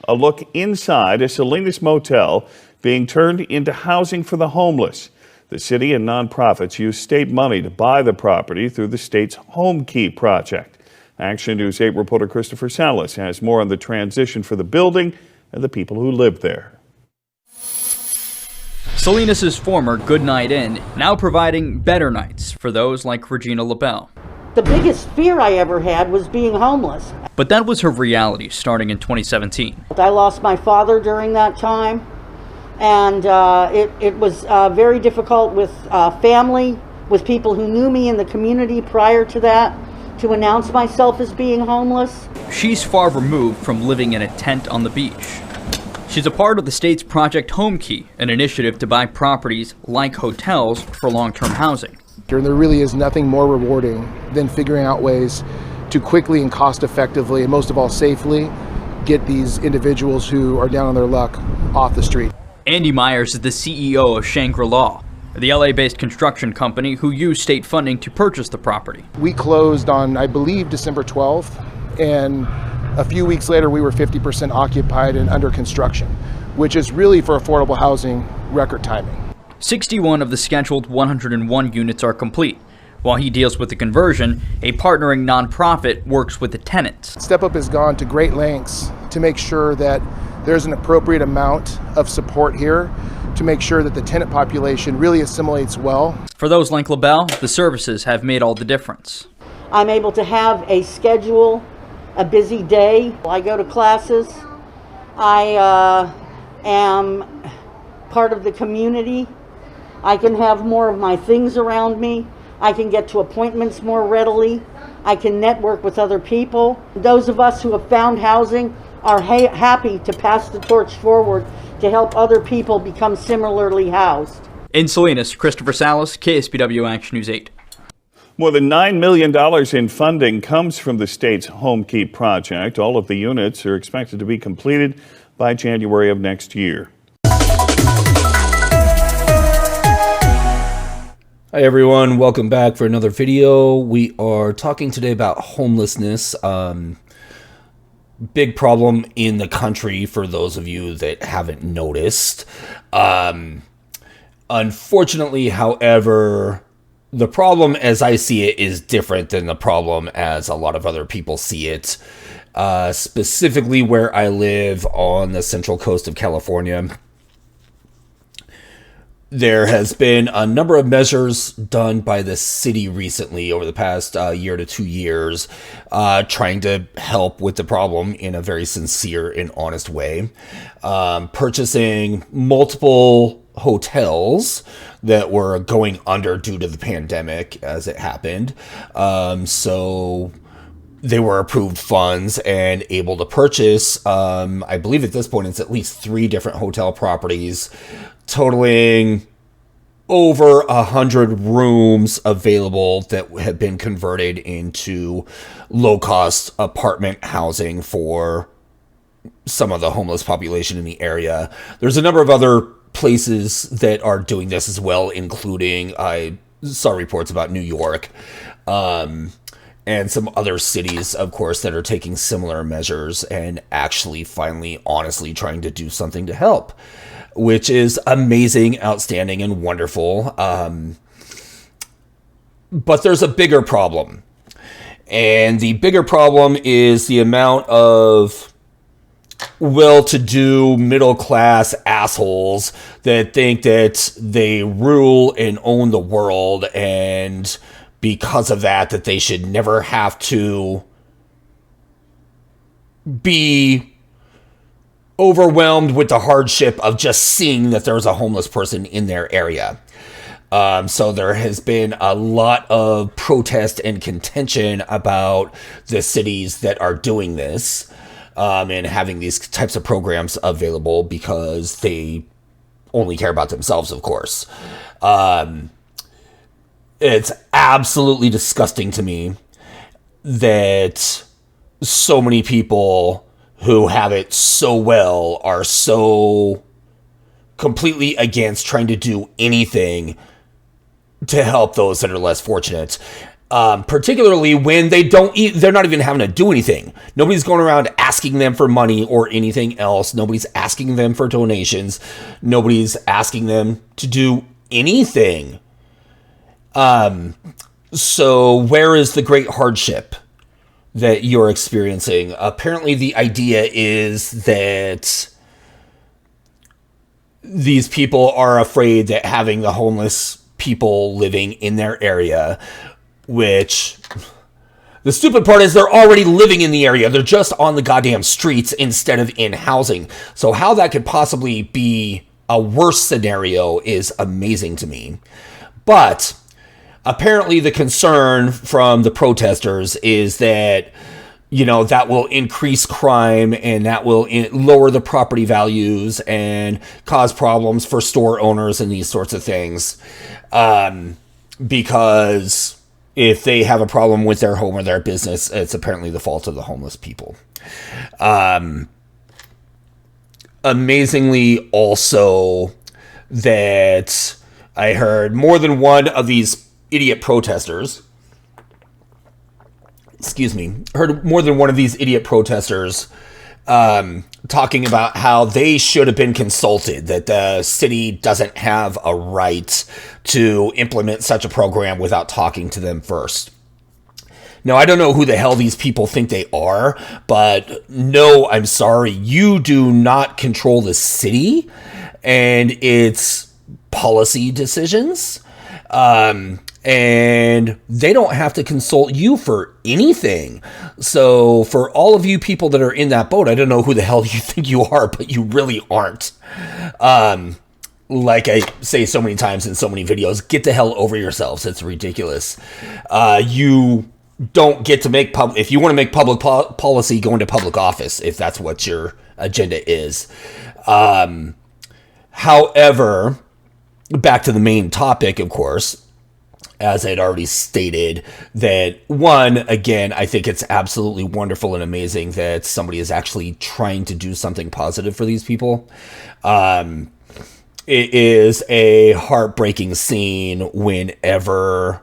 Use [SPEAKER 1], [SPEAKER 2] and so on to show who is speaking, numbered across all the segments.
[SPEAKER 1] A look inside a Salinas motel being turned into housing for the homeless. The city and nonprofits use state money to buy the property through the state's Home Key project. Action News 8 reporter Christopher Salas has more on the transition for the building and the people who live there.
[SPEAKER 2] Salinas' former Good Night Inn now providing better nights for those like Regina LaBelle.
[SPEAKER 3] The biggest fear I ever had was being homeless.
[SPEAKER 2] But that was her reality starting in 2017.
[SPEAKER 3] I lost my father during that time, and it was very difficult with family, with people who knew me in the community prior to that, to announce myself as being homeless.
[SPEAKER 2] She's far removed from living in a tent on the beach. She's a part of the state's Project Home Key, an initiative to buy properties like hotels for long-term housing.
[SPEAKER 4] And there really is nothing more rewarding than figuring out ways to quickly and cost effectively, and most of all safely, get these individuals who are down on their luck off the street.
[SPEAKER 2] Andy Myers is the CEO of Shangri-La, the LA-based construction company who used state funding to purchase the property.
[SPEAKER 4] We closed on, I believe, December 12th, and a few weeks later we were 50% occupied and under construction, which is really, for affordable housing, record timing. 61
[SPEAKER 2] of the scheduled 101 units are complete. While he deals with the conversion, a partnering nonprofit works with the tenants.
[SPEAKER 4] Step Up has gone to great lengths to make sure that there's an appropriate amount of support here to make sure that the tenant population really assimilates well.
[SPEAKER 2] For those like LaBelle, the services have made all the difference.
[SPEAKER 3] I'm able to have a schedule, a busy day. I go to classes. I am part of the community. I can have more of my things around me. I can get to appointments more readily. I can network with other people. Those of us who have found housing are happy to pass the torch forward to help other people become similarly housed.
[SPEAKER 2] In Salinas, Christopher Salas, KSPW Action News 8.
[SPEAKER 1] More than $9 million in funding comes from the state's Home Key project. All of the units are expected to be completed by January of next year.
[SPEAKER 5] Hi everyone, welcome back for another video. We are talking today about homelessness. Big problem in the country for those of you that haven't noticed. Unfortunately, however, the problem as I see it is different than the problem as a lot of other people see it. Specifically where I live on the central coast of California, there has been a number of measures done by the city recently over the past year to 2 years, trying to help with the problem in a very sincere and honest way. Purchasing multiple hotels that were going under due to the pandemic as it happened. So they were approved funds and able to purchase, I believe at this point it's at least 3 different hotel properties, totaling over 100 rooms available that have been converted into low-cost apartment housing for some of the homeless population in the area. There's a number of other places that are doing this as well, including, I saw reports about New York, and some other cities, of course, that are taking similar measures and actually finally honestly trying to do something to help, which is amazing, outstanding, and wonderful. But there's a bigger problem. And the bigger problem is the amount of well-to-do, middle-class assholes that think that they rule and own the world, and because of that they should never have to be overwhelmed with the hardship of just seeing that there's a homeless person in their area. So there has been a lot of protest and contention about the cities that are doing this, and having these types of programs available because they only care about themselves, of course. It's absolutely disgusting to me that so many people who have it so well are so completely against trying to do anything to help those that are less fortunate. particularly when they're not even having to do anything. Nobody's going around asking them for money or anything else. Nobody's asking them for donations. Nobody's asking them to do anything. So where is the great hardship that you're experiencing? Apparently the idea is that these people are afraid that having the homeless people living in their area, which the stupid part is they're already living in the area. They're just on the goddamn streets instead of in housing. So how that could possibly be a worse scenario is amazing to me. But apparently the concern from the protesters is that, that will increase crime and that will lower the property values and cause problems for store owners and these sorts of things. Because if they have a problem with their home or their business, it's apparently the fault of the homeless people. Amazingly also that I heard more than one of these idiot protesters, talking about how they should have been consulted, that the city doesn't have a right to implement such a program without talking to them first. Now, I don't know who the hell these people think they are, but no, I'm sorry, you do not control the city and its policy decisions. And they don't have to consult you for anything. So for all of you people that are in that boat, I don't know who the hell you think you are, but you really aren't. Like I say so many times in so many videos, get the hell over yourselves. It's ridiculous. You don't get to make if you want to make public policy, go into public office if that's what your agenda is. However, back to the main topic, of course, as I'd already stated, that one, again, I think it's absolutely wonderful and amazing that somebody is actually trying to do something positive for these people. It is a heartbreaking scene whenever,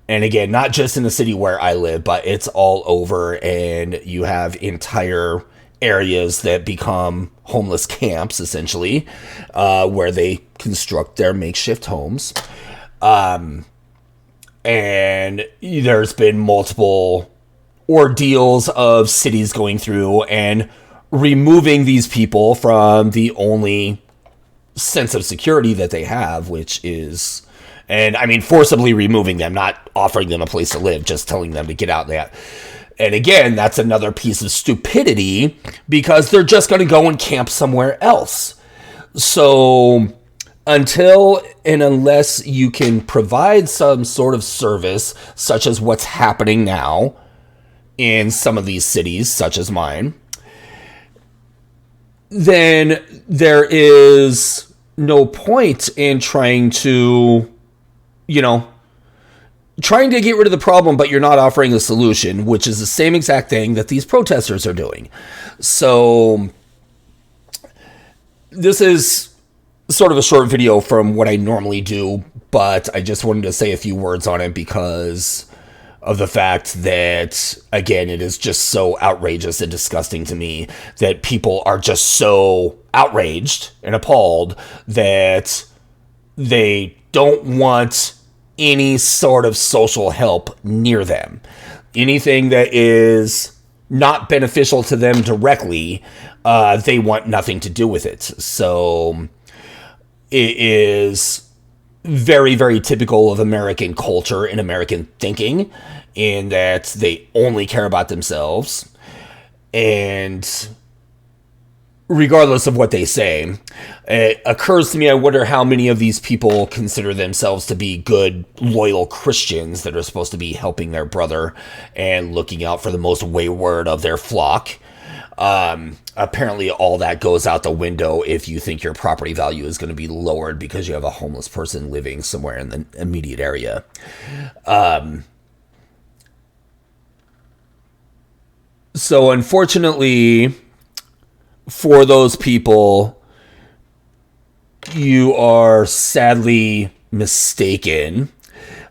[SPEAKER 5] and again, not just in the city where I live, but it's all over, and you have entire areas that become homeless camps, essentially, where they construct their makeshift homes. And there's been multiple ordeals of cities going through and removing these people from the only sense of security that they have, which is, and I mean, forcibly removing them, not offering them a place to live, just telling them to get out there. And again, that's another piece of stupidity because they're just going to go and camp somewhere else. So until and unless you can provide some sort of service, such as what's happening now in some of these cities, such as mine, then there is no point in trying to get rid of the problem, but you're not offering a solution, which is the same exact thing that these protesters are doing. So this is sort of a short video from what I normally do, but I just wanted to say a few words on it because of the fact that, again, it is just so outrageous and disgusting to me that people are just so outraged and appalled that they don't want any sort of social help near them. Anything that is not beneficial to them directly, they want nothing to do with it. So it is very, very typical of American culture and American thinking in that they only care about themselves. And regardless of what they say, it occurs to me, I wonder how many of these people consider themselves to be good, loyal Christians that are supposed to be helping their brother and looking out for the most wayward of their flock. Apparently all that goes out the window if you think your property value is going to be lowered because you have a homeless person living somewhere in the immediate area. So unfortunately for those people, you are sadly mistaken.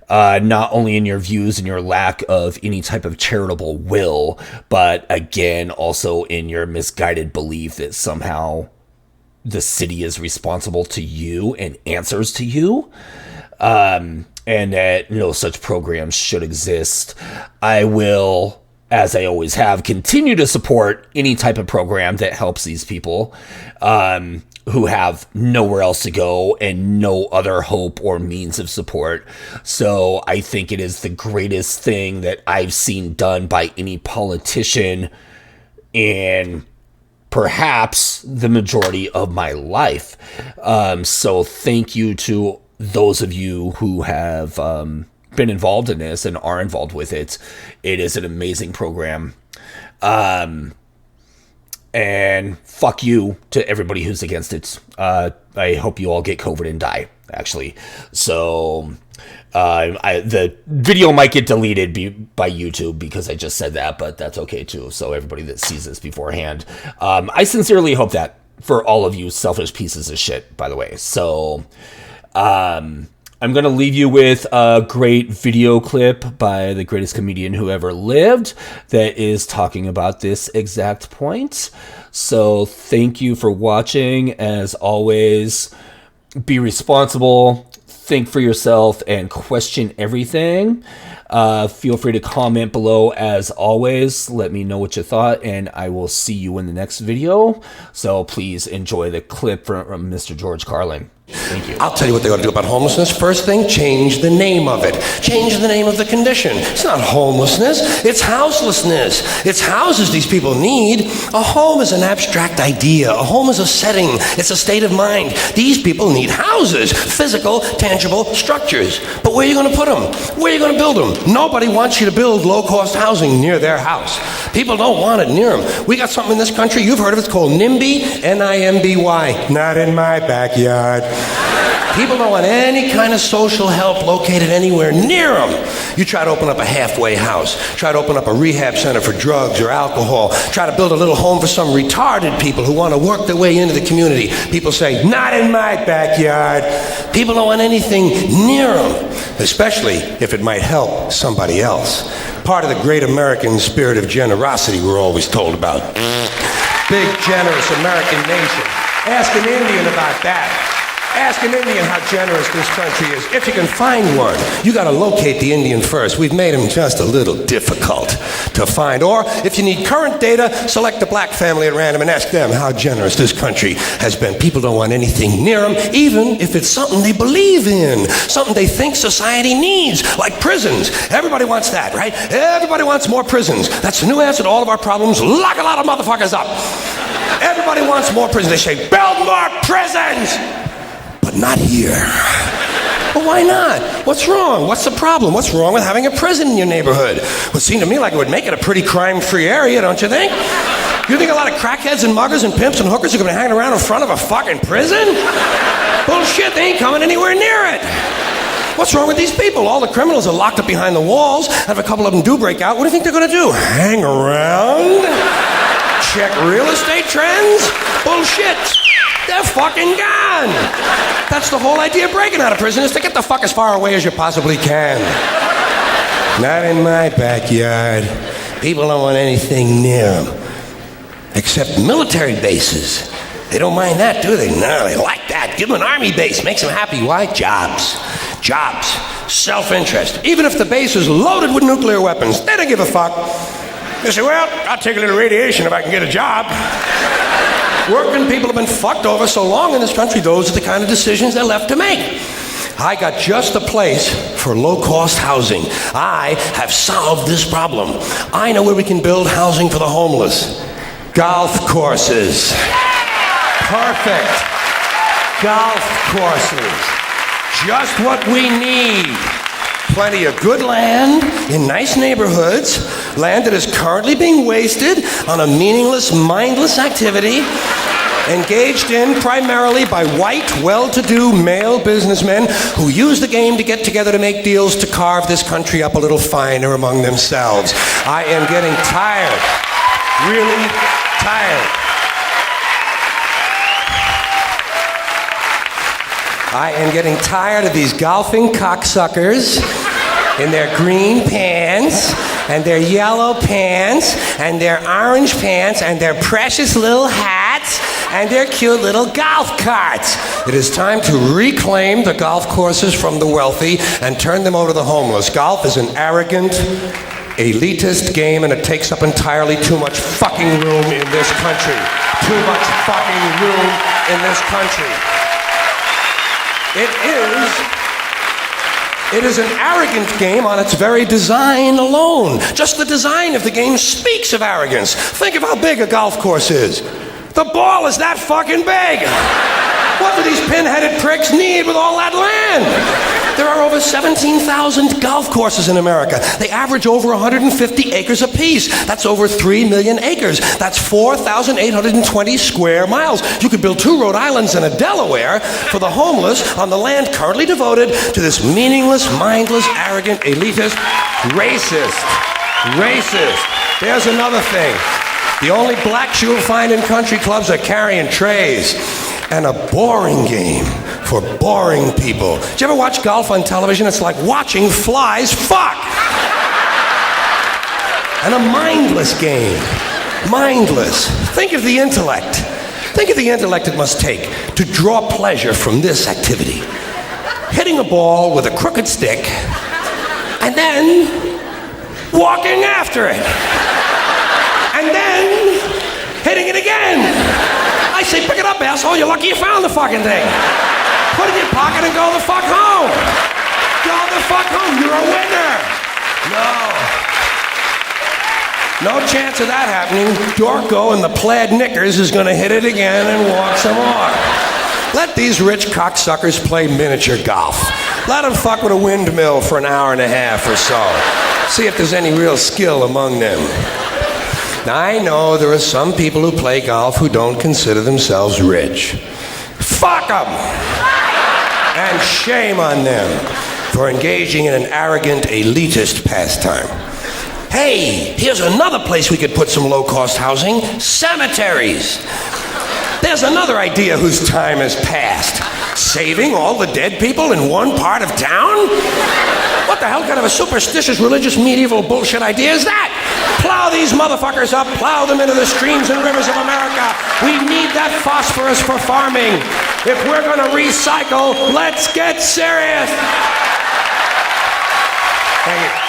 [SPEAKER 5] not only in your views and your lack of any type of charitable will, but again, also in your misguided belief that somehow the city is responsible to you and answers to you, and that no such programs should exist. I will, as I always have, continue to support any type of program that helps these people who have nowhere else to go and no other hope or means of support. So I think it is the greatest thing that I've seen done by any politician in perhaps the majority of my life. So thank you to those of you who have been involved in this and are involved with it. It is an amazing program. And fuck you to everybody who's against it. I hope you all get COVID and die, actually. So the video might get deleted by YouTube because I just said that, but that's okay too. So everybody that sees this beforehand, I sincerely hope that for all of you selfish pieces of shit, by the way. So I'm going to leave you with a great video clip by the greatest comedian who ever lived that is talking about this exact point. So thank you for watching. As always, be responsible, think for yourself, and question everything. Feel free to comment below as always. Let me know what you thought, and I will see you in the next video. So please enjoy the clip from Mr. George Carlin. Thank you.
[SPEAKER 6] I'll tell you what they ought to do about homelessness. First thing, change the name of it. Change the name of the condition. It's not homelessness, it's houselessness. It's houses these people need. A home is an abstract idea. A home is a setting. It's a state of mind. These people need houses, physical, tangible structures. But where are you going to put them? Where are you going to build them? Nobody wants you to build low-cost housing near their house. People don't want it near them. We got something in this country, you've heard of it, it's called NIMBY, N-I-M-B-Y. Not in my backyard. People don't want any kind of social help located anywhere near them. You try to open up a halfway house, try to open up a rehab center for drugs or alcohol, try to build a little home for some retarded people who want to work their way into the community. People say, not in my backyard. People don't want anything near them, especially if it might help somebody else. Part of the great American spirit of generosity we're always told about. Big, generous American nation. Ask an Indian about that. Ask an Indian how generous this country is. If you can find one, you got to locate the Indian first. We've made him just a little difficult to find. Or if you need current data, select a black family at random and ask them how generous this country has been. People don't want anything near them, even if it's something they believe in, something they think society needs, like prisons. Everybody wants that, right? Everybody wants more prisons. That's the new answer to all of our problems. Lock a lot of motherfuckers up. Everybody wants more prisons. They say, build more prisons! But not here. Well, why not? What's wrong? What's the problem? What's wrong with having a prison in your neighborhood? Well, it seemed to me like it would make it a pretty crime-free area, don't you think? You think a lot of crackheads and muggers and pimps and hookers are going to hang around in front of a fucking prison? Bullshit, they ain't coming anywhere near it. What's wrong with these people? All the criminals are locked up behind the walls, and if a couple of them do break out, what do you think they're going to do? Hang around? Check real estate trends? Bullshit. They're fucking gone. That's the whole idea of breaking out of prison, is to get the fuck as far away as you possibly can. Not in my backyard. People don't want anything near them. Except military bases. They don't mind that, do they? No, they like that. Give them an army base. Makes them happy. Why? Jobs. Jobs. Self-interest. Even if the base is loaded with nuclear weapons, they don't give a fuck. They say, well, I'll take a little radiation if I can get a job. Working people have been fucked over so long in this country, those are the kind of decisions they're left to make. I got just the place for low-cost housing. I have solved this problem. I know where we can build housing for the homeless. Golf courses. Perfect. Golf courses. Just what we need. Plenty of good land in nice neighborhoods, land that is currently being wasted on a meaningless, mindless activity engaged in primarily by white, well-to-do male businessmen who use the game to get together to make deals to carve this country up a little finer among themselves. I am getting tired, really tired. I am getting tired of these golfing cocksuckers in their green pants, and their yellow pants, and their orange pants, and their precious little hats, and their cute little golf carts. It is time to reclaim the golf courses from the wealthy and turn them over to the homeless. Golf is an arrogant, elitist game, and it takes up entirely too much fucking room in this country. Too much fucking room in this country. It is an arrogant game on its very design alone. Just the design of the game speaks of arrogance. Think of how big a golf course is. The ball is that fucking big. What do these pin-headed pricks need with all that land? There are over 17,000 golf courses in America. They average over 150 acres apiece. That's over 3 million acres. That's 4,820 square miles. You could build 2 Rhode Islands and a Delaware for the homeless on the land currently devoted to this meaningless, mindless, arrogant, elitist, racist. There's another thing. The only blacks you'll find in country clubs are carrying trays. And a boring game for boring people. Did you ever watch golf on television? It's like watching flies fuck. And a mindless game. Mindless. Think of the intellect. Think of the intellect it must take to draw pleasure from this activity. Hitting a ball with a crooked stick and then walking after it. And then hitting it again. I say, pick it up, asshole. You're lucky you found the fucking thing. Put it in your pocket and go the fuck home. Go the fuck home. You're a winner. No chance of that happening. Dorco in the plaid knickers is going to hit it again and walk some more. Let these rich cocksuckers play miniature golf. Let them fuck with a windmill for an hour and a half or so. See if there's any real skill among them. Now, I know there are some people who play golf who don't consider themselves rich. Fuck them! And shame on them for engaging in an arrogant, elitist pastime. Hey, here's another place we could put some low-cost housing. Cemeteries. There's another idea whose time has passed. Saving all the dead people in one part of town? What the hell kind of a superstitious, religious, medieval bullshit idea is that? Plow these motherfuckers up, plow them into the streams and rivers of America. We need that phosphorus for farming. If we're gonna recycle, let's get serious. Thank you.